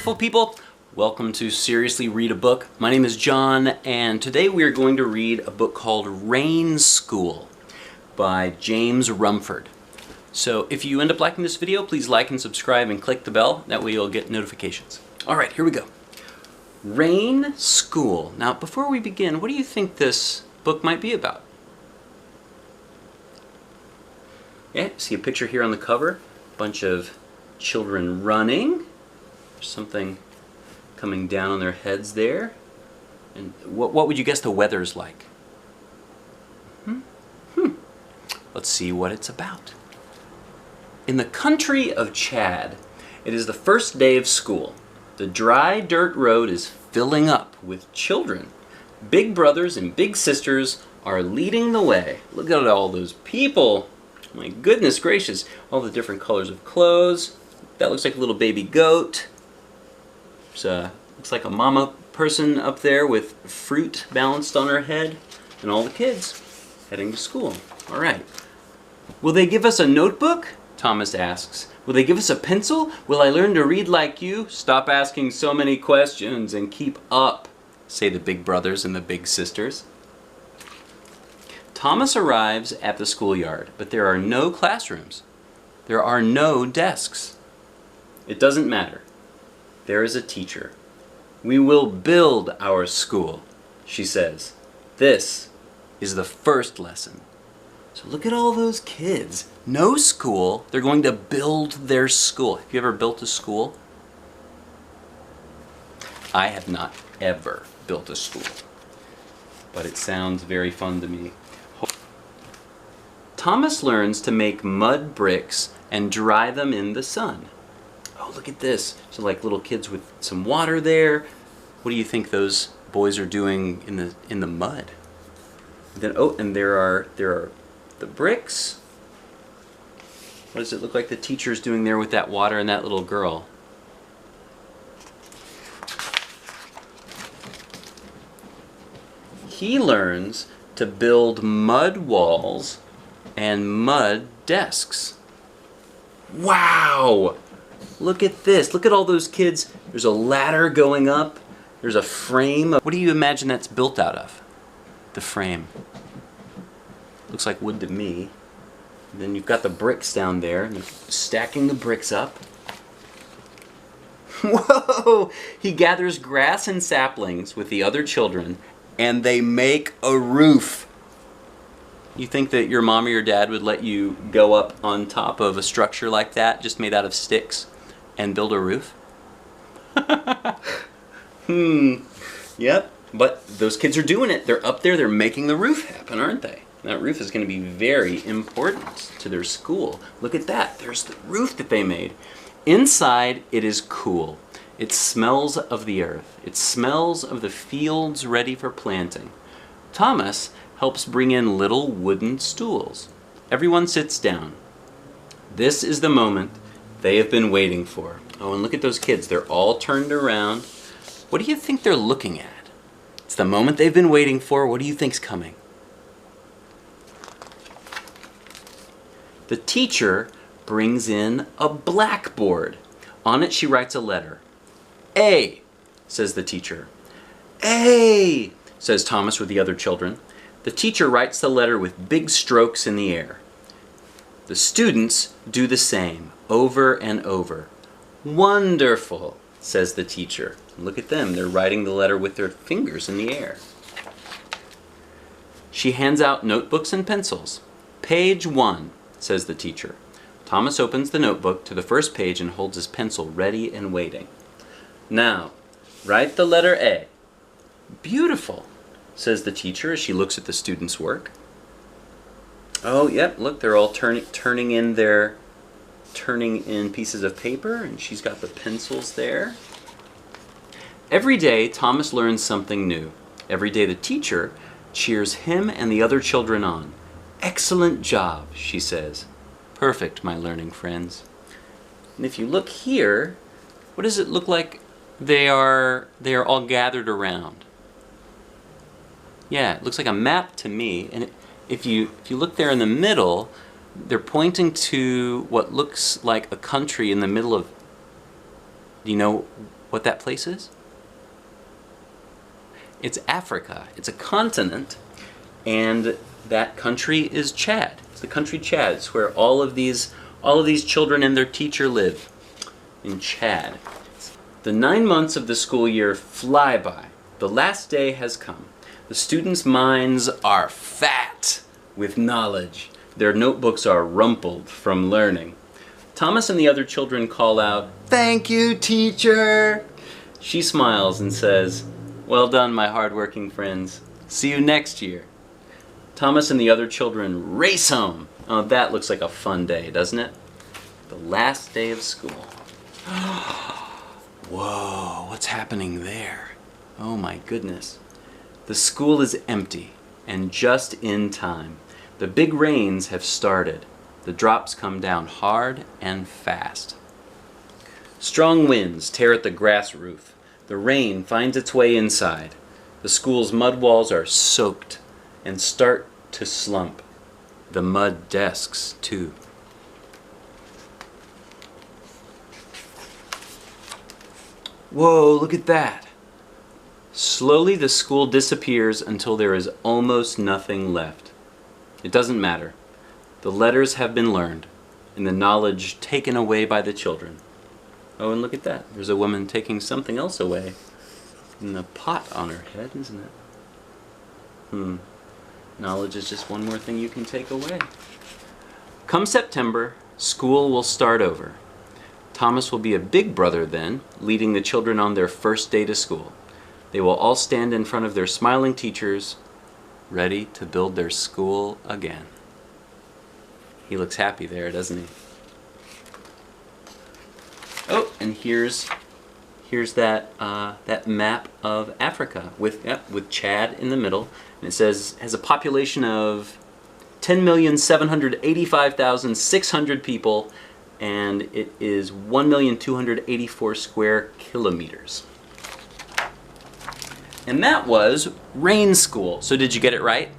beautiful people. Welcome to Seriously Read a Book. My name is John, and today we are going to read a book called Rain School by James Rumford. So if you end up liking this video, please like and subscribe and click the bell. That way you'll get notifications. All right, here we go. Rain School. Now, before we begin, what do you think this book might be about? Yeah, see a picture here on the cover. A bunch of children running. There's something coming down on their heads there. And what would you guess the weather's like? Let's see what it's about. In the country of Chad, it is the first day of school. The dry dirt road is filling up with children. Big brothers and big sisters are leading the way. Look at all those people. My goodness gracious. All the different colors of clothes. That looks like a little baby goat. There's looks like a mama person up there with fruit balanced on her head. And all the kids heading to school. All right. Will they give us a notebook? Thomas asks. Will they give us a pencil? Will I learn to read like you? Stop asking so many questions and keep up, say the big brothers and the big sisters. Thomas arrives at the schoolyard, but there are no classrooms. There are no desks. It doesn't matter. There is a teacher. We will build our school, she says. This is the first lesson. So look at all those kids. No school. They're going to build their school. Have you ever built a school? I have not ever built a school, but it sounds very fun to me. Thomas learns to make mud bricks and dry them in the sun. Oh, look at this. So like little kids with some water there. What do you think those boys are doing in the mud? Then and there are the bricks. What does it look like the teacher's doing there with that water and that little girl? He learns to build mud walls and mud desks. Wow! Look at this. Look at all those kids. There's a ladder going up. There's a frame. What do you imagine that's built out of? The frame. Looks like wood to me. And then you've got the bricks down there, and they're stacking the bricks up. Whoa! He gathers grass and saplings with the other children, and they make a roof. You think that your mom or your dad would let you go up on top of a structure like that, just made out of sticks, and build a roof? Yep. But those kids are doing it. They're up there, they're making the roof happen, aren't they? That roof is going to be very important to their school. Look at that. There's the roof that they made. Inside, it is cool. It smells of the earth. It smells of the fields ready for planting. Thomas helps bring in little wooden stools. Everyone sits down. This is the moment they have been waiting for. Oh, and look at those kids. They're all turned around. What do you think they're looking at? It's the moment they've been waiting for. What do you think's coming? The teacher brings in a blackboard. On it she writes a letter. A, says the teacher. A, says Thomas with the other children. The teacher writes the letter with big strokes in the air. The students do the same over and over. Wonderful, says the teacher. Look at them. They're writing the letter with their fingers in the air. She hands out notebooks and pencils. Page 1, says the teacher. Thomas opens the notebook to the first page and holds his pencil ready and waiting. Now, write the letter A. Beautiful, says the teacher as she looks at the students' work. Oh, yep, look, they're all turning in pieces of paper, and she's got the pencils there. Every day, Thomas learns something new. Every day, the teacher cheers him and the other children on. Excellent job, she says. Perfect, my learning friends. And if you look here, what does it look like they are all gathered around? Yeah, it looks like a map to me. And if you look there in the middle, they're pointing to what looks like a country in the middle of, do you know what that place is? It's Africa. It's a continent, and that country is Chad. It's the country Chad. It's where all of these children and their teacher live, in Chad. The 9 months of the school year fly by. The last day has come. The students' minds are fat with knowledge. Their notebooks are rumpled from learning. Thomas and the other children call out, "Thank you, teacher!" She smiles and says, "Well done, my hard-working friends. See you next year." Thomas and the other children race home. Oh, that looks like a fun day, doesn't it? The last day of school. Whoa, what's happening there? Oh my goodness. The school is empty, and just in time. The big rains have started. The drops come down hard and fast. Strong winds tear at the grass roof. The rain finds its way inside. The school's mud walls are soaked and start to slump. The mud desks, too. Whoa, look at that! Slowly the school disappears until there is almost nothing left. It doesn't matter. The letters have been learned, and the knowledge taken away by the children. Oh, and look at that. There's a woman taking something else away. And the pot on her head, isn't it? Knowledge is just one more thing you can take away. Come September, school will start over. Thomas will be a big brother then, leading the children on their first day to school. They will all stand in front of their smiling teachers, ready to build their school again. He looks happy there, doesn't he? Oh, and here's that map of Africa with Chad in the middle, and it says has a population of 10,785,600 people, and it is 1,284 square kilometers. And that was Rain School. So did you get it right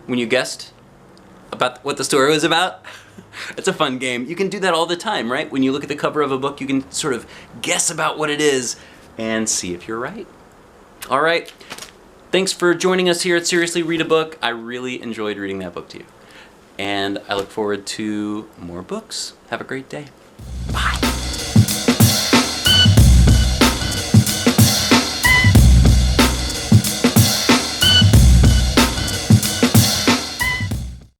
when you guessed about what the story was about? It's a fun game. You can do that all the time, right? When you look at the cover of a book, you can sort of guess about what it is and see if you're right. All right. Thanks for joining us here at Seriously Read a Book. I really enjoyed reading that book to you. And I look forward to more books. Have a great day. Bye.